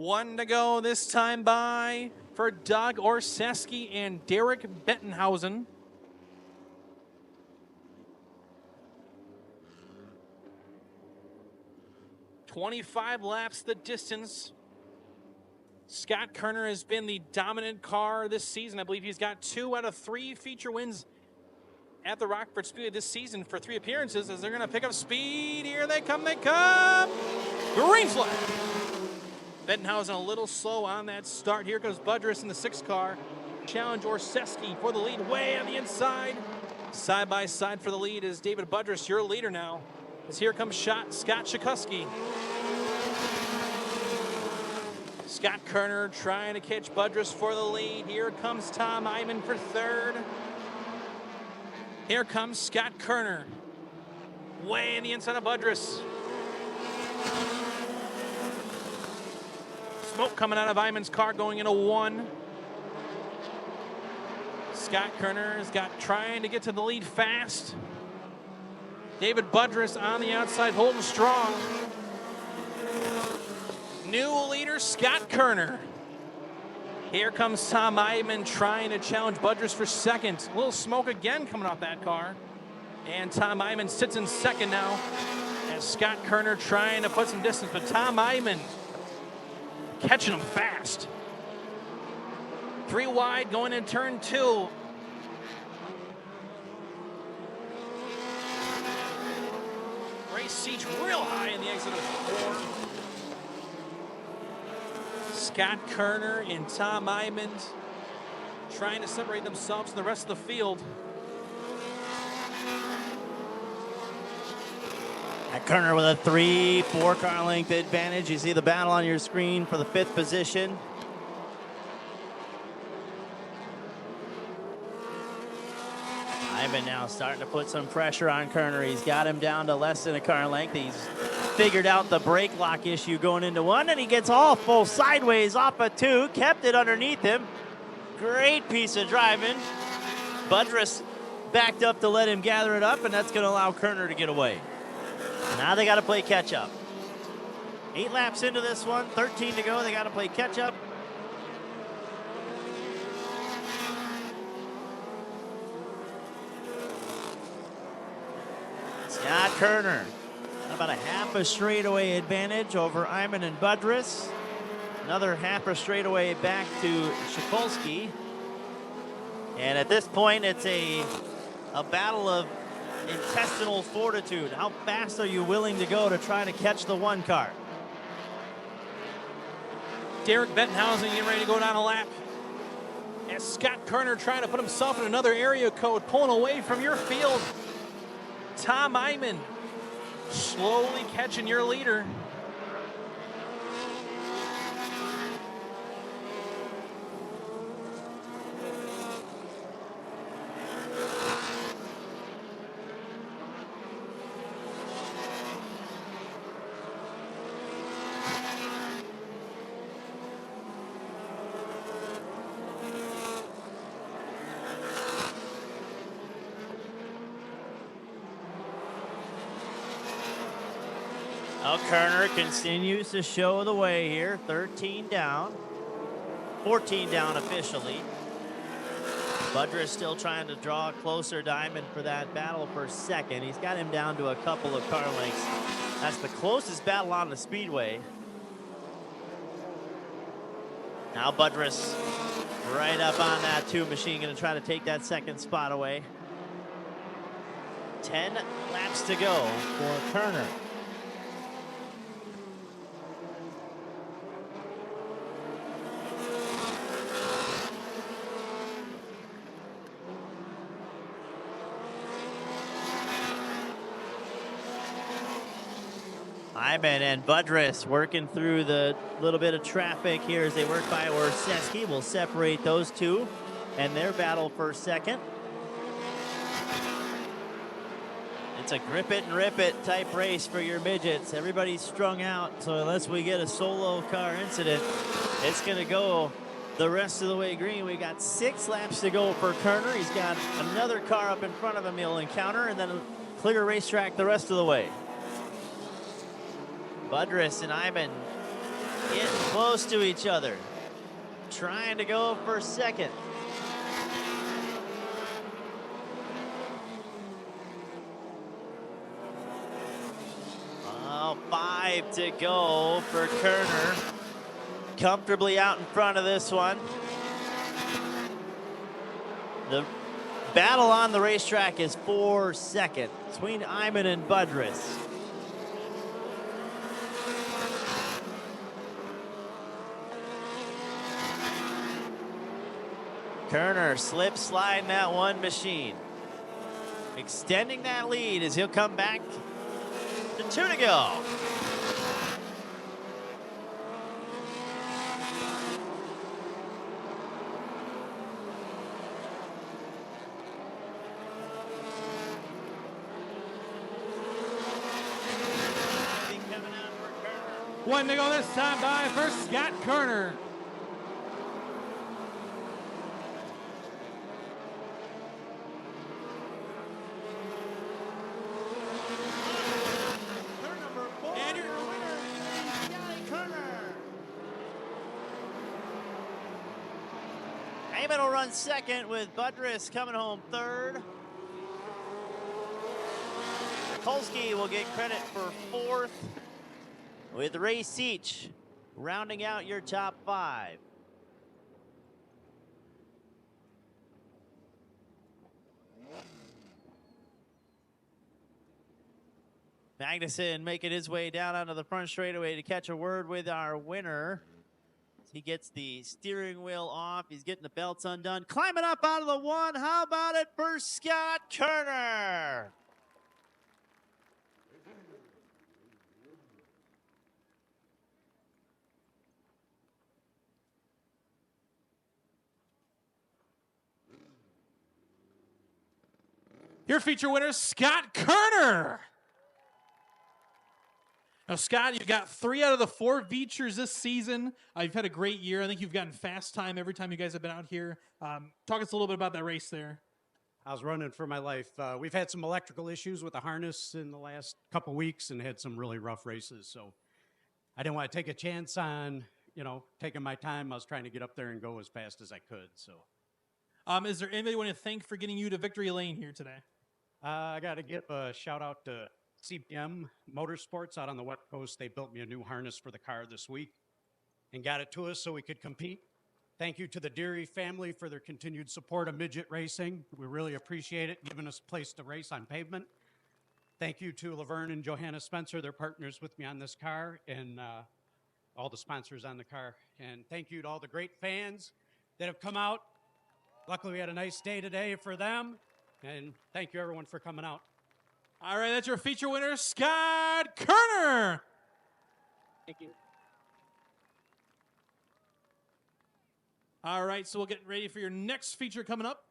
One to go this time by for Doug Orseski and Derek Bettenhausen. "25 laps the distance. Scott Kerner has been the dominant car this season. I believe he's got 2 out of 3 feature wins at the Rockford Speedway this season for 3 appearances as they're going to pick up speed. Here they come, Green flag. Bettenhausen a little slow on that start. Here goes Budrus in the 6th car. Challenge Orseski for the lead way on the inside. Side by side for the lead is David Budrus, your leader now. As here comes Scott Shakuski. Scott Kerner trying to catch Budrus for the lead. Here comes Tom Iman for 3rd. Here comes Scott Kerner. Way in the inside of Budrus. Smoke coming out of Iman's car going into 1. Scott Kerner has got trying to get to the lead fast. David Budrus on the outside holding strong. New leader, Scott Kerner. Here comes Tom Iman trying to challenge Budrus for 2nd. A little smoke again coming off that car. And Tom Iman sits in 2nd now as Scott Kerner trying to put some distance. But Tom Iman catching him fast. 3 wide going in turn 2. Race seats real high in the exit of 4. Scott Kerner and Tom Iman trying to separate themselves from the rest of the field. Kerner with a 3-4 car length advantage. You see the battle on your screen for the 5th position. Ivan now starting to put some pressure on Kerner. He's got him down to less than a car length. He's figured out the brake lock issue going into 1, and he gets all full sideways off a 2, kept it underneath him. Great piece of driving. Budrus backed up to let him gather it up, and that's going to allow Kerner to get away. Now they got to play catch up. 8 laps into this one, 13 to go. They got to play catch up. Scott Kerner, about a half a straightaway advantage over Iman and Budrus. Another half a straightaway back to Shikolsky. And at this point, it's a battle of intestinal fortitude. How fast are you willing to go to try to catch the 1 car? Derek Bettenhausen getting ready to go down a lap. As Scott Kerner trying to put himself in another area code, pulling away from your field. Tom Iman slowly catching your leader. Kerner continues to show the way here. 13 down, 14 down officially. Budrus still trying to draw closer to Iman for that battle for 2nd. He's got him down to a couple of car lengths. That's the closest battle on the speedway. Now Budrus right up on that 2 machine, going to try to take that 2nd spot away. 10 laps to go for Kerner. Iman and Budrus working through the little bit of traffic here as they work by Orseski. Will separate those 2 and their battle for 2nd. It's a grip it and rip it type race for your midgets. Everybody's strung out, so unless we get a solo car incident, it's going to go the rest of the way green. We got 6 laps to go for Kerner. He's got another car up in front of him he'll encounter, and then a clear racetrack the rest of the way. Budrus and Iman getting close to each other, trying to go for second. Oh, 5 to go for Kerner. Comfortably out in front of this one. The battle on the racetrack is for second between Iman and Budrus. Kerner slip sliding that one machine. Extending that lead as he'll come back to 2 to go. One to go this time by for Scott Kerner. And your winner is Johnny Kerner. Heyman will run second with Budrus coming home third. Kolsky will get credit for fourth, with Ray Seach rounding out your top 5. Magnuson making his way down onto the front straightaway to catch a word with our winner. He gets the steering wheel off. He's getting the belts undone. Climbing up out of the 1. How about it for Scott Kerner? Your feature winner, Scott Kerner. Now, Scott, you've got 3 out of the 4 features this season. You've had a great year. I think you've gotten fast time every time you guys have been out here. Talk us a little bit about that race there. I was running for my life. We've had some electrical issues with the harness in the last couple weeks and had some really rough races. So I didn't want to take a chance on, taking my time. I was trying to get up there and go as fast as I could. So, is there anybody you want to thank for getting you to victory lane here today? I got to give a shout out to CBM Motorsports out on the West Coast. They built me a new harness for the car this week and got it to us so we could compete. Thank you to the Deary family for their continued support of midget racing. We really appreciate it, giving us a place to race on pavement. Thank you to Laverne and Johanna Spencer. They're partners with me on this car, and all the sponsors on the car. And thank you to all the great fans that have come out. Luckily, we had a nice day today for them. And thank you, everyone, for coming out. All right, that's your feature winner, Scott Kerner. Thank you. All right, so we'll get ready for your next feature coming up.